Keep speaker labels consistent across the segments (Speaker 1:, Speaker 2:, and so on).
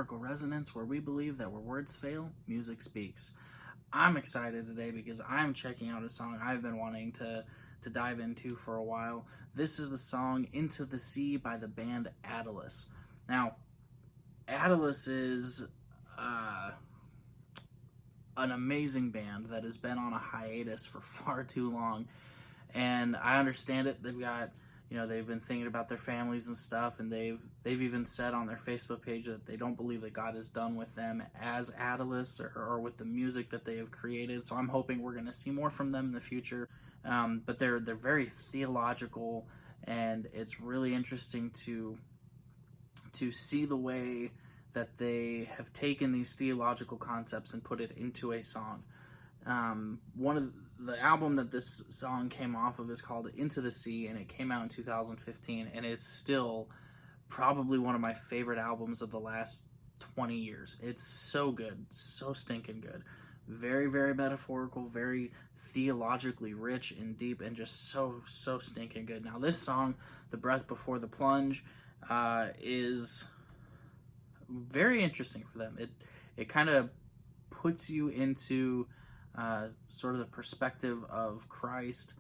Speaker 1: lyrical resonance where we believe that where words fail, music speaks. I'm excited today because I'm checking out a song I've been wanting to dive into for a while. This is the song Into the Sea by the band Attalus. Now, Attalus is an amazing band that has been on a hiatus for far too long, and I understand it. They've got, they've been thinking about their families and stuff, and they've even said on their Facebook page that they don't believe that God is done with them as Attalus or with the music that they have created. So I'm hoping we're going to see more from them in the future. But they're very theological, and it's really interesting to see the way that they have taken these theological concepts and put it into a song. One of the album that this song came off of is called Into the Sea, and it came out in 2015, and it's still probably one of my favorite albums of the last 20 years. It's so good, so stinking good. Very, very metaphorical, very theologically rich and deep, and just so stinking good. Now, this song, The Breath Before the Plunge, is very interesting for them. It kind of puts you into sort of the perspective of Christ,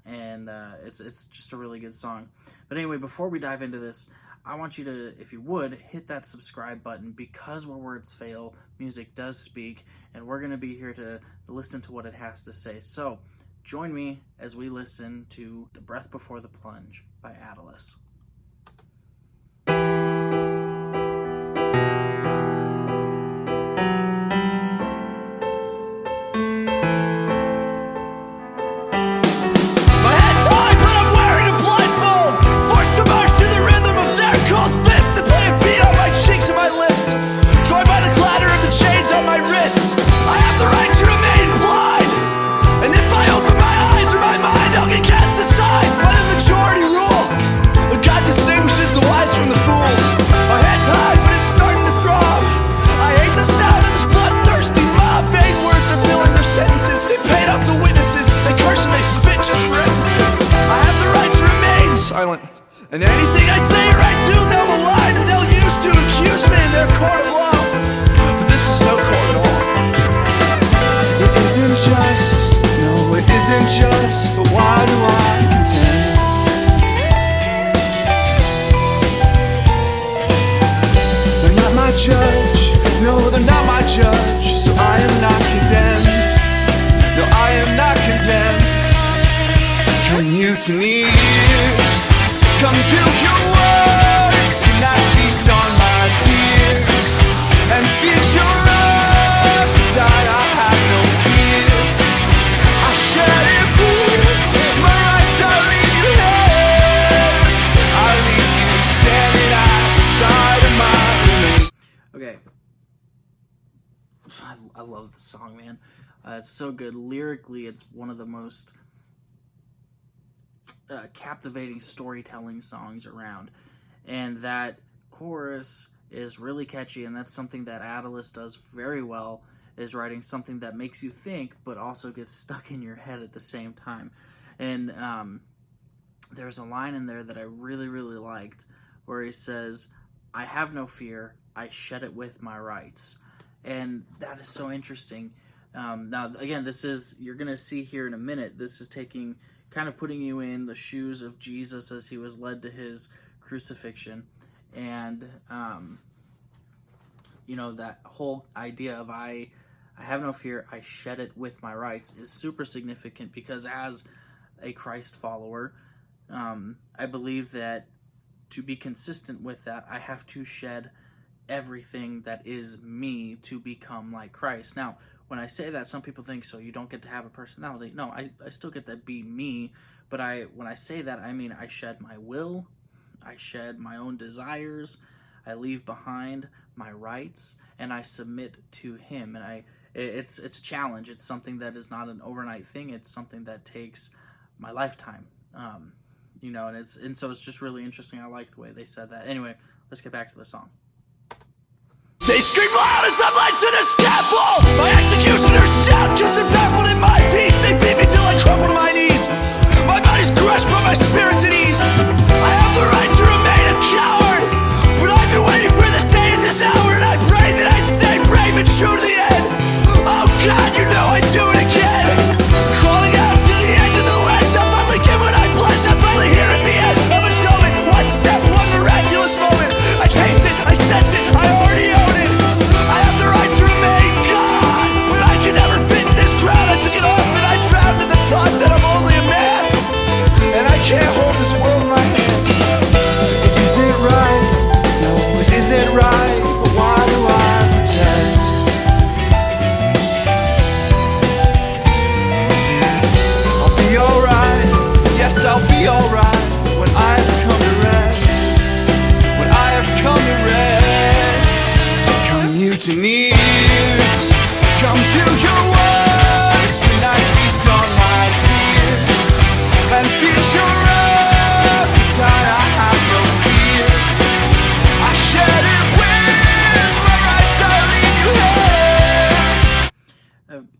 Speaker 1: and it's just a really good song. But anyway, before we dive into this, I want you to, if you would, hit that subscribe button, because where words fail, music does speak, and we're going to be here to listen to what it has to say. So join me as we listen to The Breath Before the Plunge by Attalus.
Speaker 2: And anything I say or I do, they'll malign and they'll use to accuse me in their court of law. But this is no court at all. It isn't just, no, it isn't just, but why do I contend? They're not my judge, no, they're not my judge, so I am not condemned. No, I am not condemned. Come mutineers, come to your words, and I feast on my tears, and feed your appetite. I have no fear. I shed it blue, my rights I leave you here. I leave you standing at the side of my room.
Speaker 1: Okay. I love this song, man. It's so good. Lyrically, it's one of the most captivating storytelling songs around, and that chorus is really catchy, and that's something that Attalus does very well, is writing something that makes you think but also gets stuck in your head at the same time. And there's a line in there that I really liked where he says, I have no fear, I shed it with my rights. And that is so interesting. Now again, this is, you're gonna see here in a minute, this is kind of putting you in the shoes of Jesus as he was led to his crucifixion. And, that whole idea of I have no fear, I shed it with my rights is super significant, because as a Christ follower, I believe that to be consistent with that, I have to shed everything that is me to become like Christ. Now, when I say that, some people think, so you don't get to have a personality. No, I still get to be me, but when I say that, I mean I shed my will, I shed my own desires, I leave behind my rights, and I submit to him. And it's a challenge. It's something that is not an overnight thing. It's something that takes my lifetime. And so it's just really interesting. I like the way they said that. Anyway, let's get back to the song.
Speaker 2: They scream loud as I'm led to the scaffold. My executioners shout cause they're baffled in my peace. They beat me till I crumble to my knees. My body's crushed but my spirit's at ease. I have the right to remain a coward, but I've been waiting for this day and this hour, and I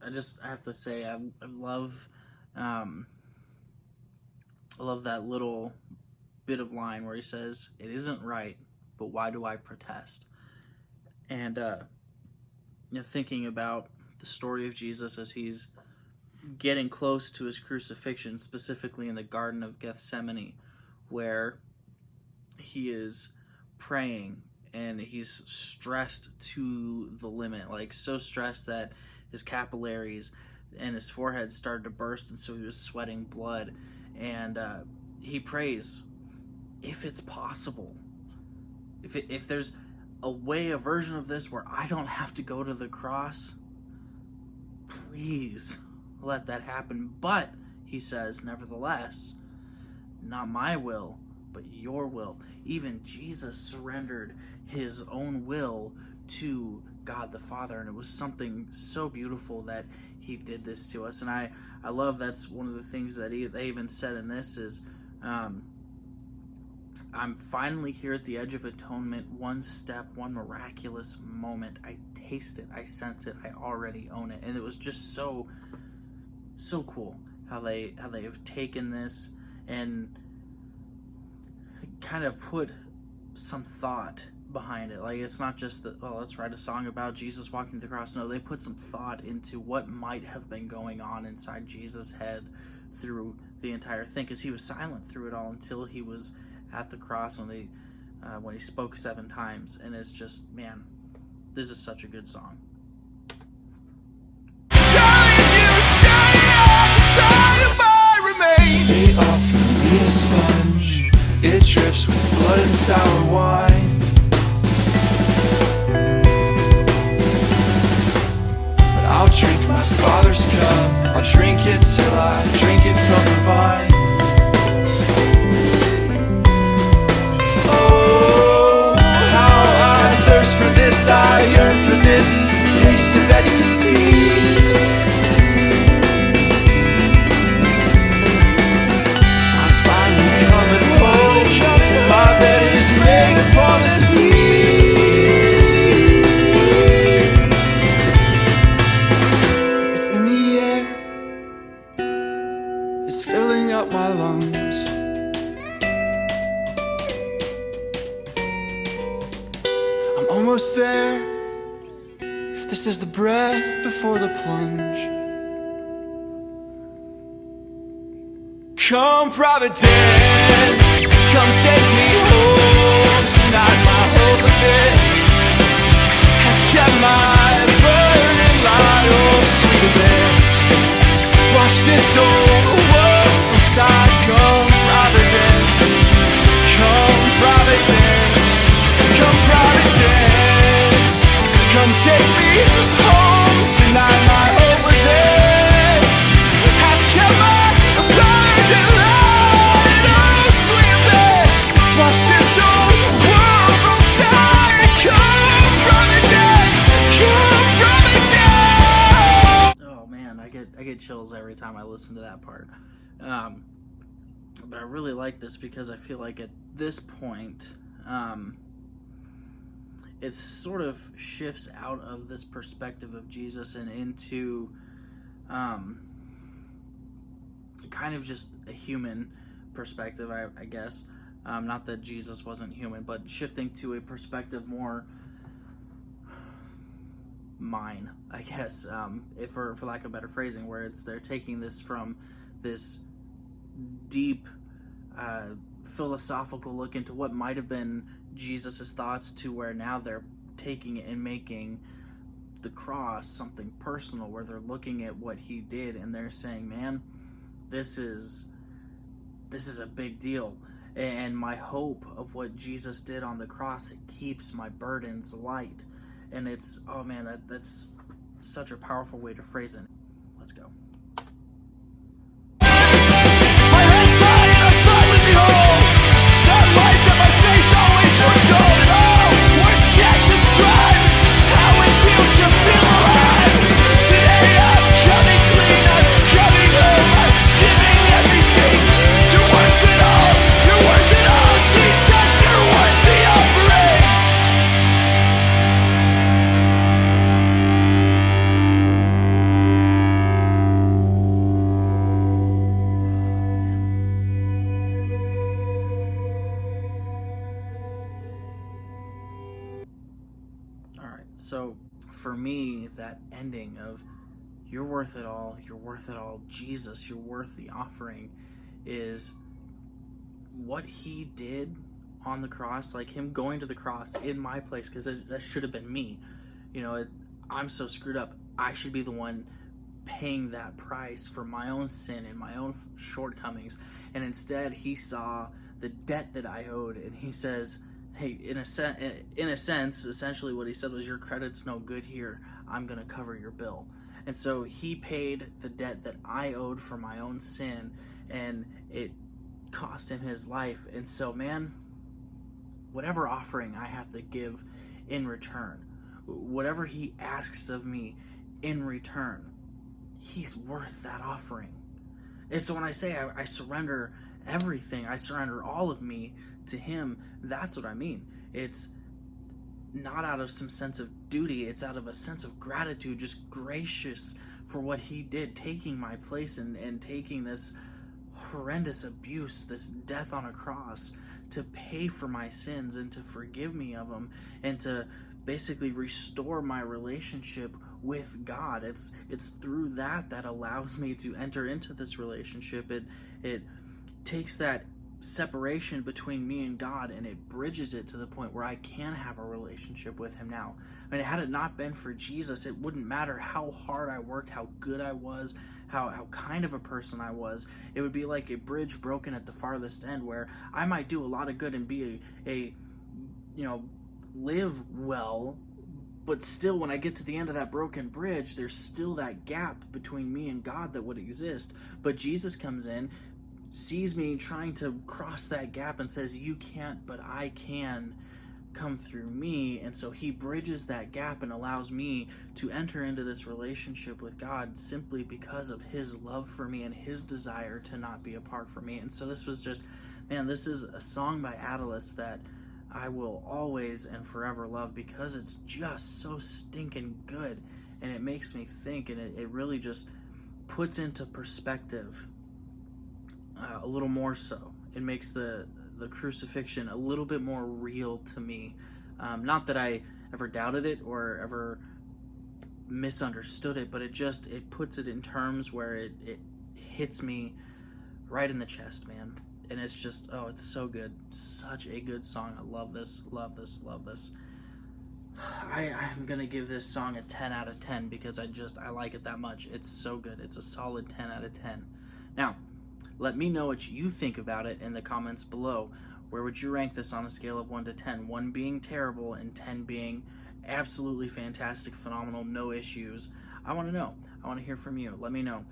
Speaker 1: I have to say, I love, I love that little bit of line where he says, "It isn't right, but why do I protest?" And thinking about the story of Jesus as he's getting close to his crucifixion, specifically in the Garden of Gethsemane, where he is praying and he's stressed to the limit, like so stressed that his capillaries and his forehead started to burst, and so he was sweating blood. And he prays, if it's possible, if there's a version of this where I don't have to go to the cross, please let that happen. But he says, nevertheless, not my will, but your will. Even Jesus surrendered his own will to God the Father, and it was something so beautiful that he did this to us. And I love that's one of the things that they even said in this is, I'm finally here at the edge of atonement, one step, one miraculous moment. I taste it, I sense it, I already own it. And it was just so cool how they have taken this and kind of put some thought behind it. Like, it's not just that, oh, let's write a song about Jesus walking the cross. No, they put some thought into what might have been going on inside Jesus' head through the entire thing, because he was silent through it all until he was at the cross when he spoke 7 times. And it's just, man, this is such a good song.
Speaker 2: They offer me a sponge, it drips with blood and sour wine. But I'll drink my Father's cup, I'll drink it till I drink it from the vine. Oh, how I thirst for this, I yearn for this taste of ecstasy. My bed is made upon the sea. It's in the air, it's filling up my lungs. I'm almost there. This is the breath before the plunge. Come, Providence, come take me home tonight. My hope of this has kept my burden light. Oh, sweet abyss, wash this old world from sight. Come, Providence, come, Providence, come, Providence, come take me home tonight. My hope of this has kept my burden light. Oh, sweet abyss, wash this old world from sight. Come, Providence, come, Providence.
Speaker 1: Oh man, I get chills every time I listen to that part. But I really like this because I feel like at this point, it sort of shifts out of this perspective of Jesus and into kind of just a human perspective, I guess. Not that Jesus wasn't human, but shifting to a perspective more mine, I guess, if for lack of better phrasing, where they're taking this from this deep philosophical look into what might have been Jesus's thoughts to where now they're taking it and making the cross something personal, where they're looking at what he did and they're saying, man, this is a big deal. And my hope of what Jesus did on the cross, it keeps my burdens light. And it's, oh man, that's such a powerful way to phrase it. Let's go.
Speaker 2: My head's high and I'm finally behold that light that my faith always foretold. And oh, words can't describe how it feels to feel alive. Today I'm coming clean, I'm coming home, I'm giving everything. You're worth it all, you're worth it all. Jesus, you're worth the offering.
Speaker 1: So for me, that ending of you're worth it all, Jesus, you're worth the offering, is what he did on the cross, like him going to the cross in my place, because that should have been me. I'm so screwed up. I should be the one paying that price for my own sin and my own shortcomings. And instead, he saw the debt that I owed, and he says, hey, in a sense, essentially what he said was, your credit's no good here. I'm going to cover your bill. And so he paid the debt that I owed for my own sin, and it cost him his life. And so, man, whatever offering I have to give in return, whatever he asks of me in return, he's worth that offering. And so when I say I surrender everything, I surrender all of me to him, that's what I mean. It's not out of some sense of duty, it's out of a sense of gratitude, just gracious for what he did, taking my place and taking this horrendous abuse, this death on a cross, to pay for my sins and to forgive me of them, and to basically restore my relationship with God. It's through that allows me to enter into this relationship. It takes that separation between me and God, and it bridges it to the point where I can have a relationship with him now. I mean, had it not been for Jesus, it wouldn't matter how hard I worked, how good I was, how kind of a person I was. It would be like a bridge broken at the farthest end, where I might do a lot of good and be live well, but still when I get to the end of that broken bridge, there's still that gap between me and God that would exist. But Jesus comes in, sees me trying to cross that gap, and says, you can't, but I can. Come through me. And so he bridges that gap and allows me to enter into this relationship with God simply because of his love for me and his desire to not be apart from me. And so this was just, man, this is a song by Attalus that I will always and forever love, because it's just so stinking good, and it makes me think, and it really just puts into perspective a little more so. It makes the crucifixion a little bit more real to me. Not that I ever doubted it or ever misunderstood it, but it puts it in terms where it hits me right in the chest, man. And it's just, it's so good. Such a good song. I love this. I'm gonna give this song a 10 out of 10 because I like it that much. It's so good. It's a solid 10 out of 10. Now, let me know what you think about it in the comments below. Where would you rank this on a scale of 1 to 10? 1 being terrible and 10 being absolutely fantastic, phenomenal, no issues. I want to know. I want to hear from you. Let me know.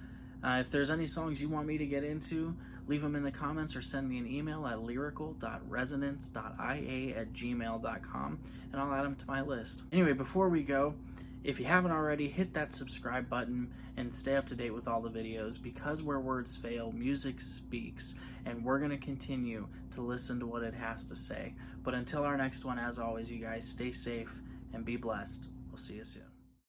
Speaker 1: If there's any songs you want me to get into, leave them in the comments or send me an email at lyrical.resonance.ia@gmail.com, and I'll add them to my list. Anyway, before we go, if you haven't already, hit that subscribe button and stay up to date with all the videos, because where words fail, music speaks, and we're going to continue to listen to what it has to say. But until our next one, as always, you guys stay safe and be blessed. We'll see you soon.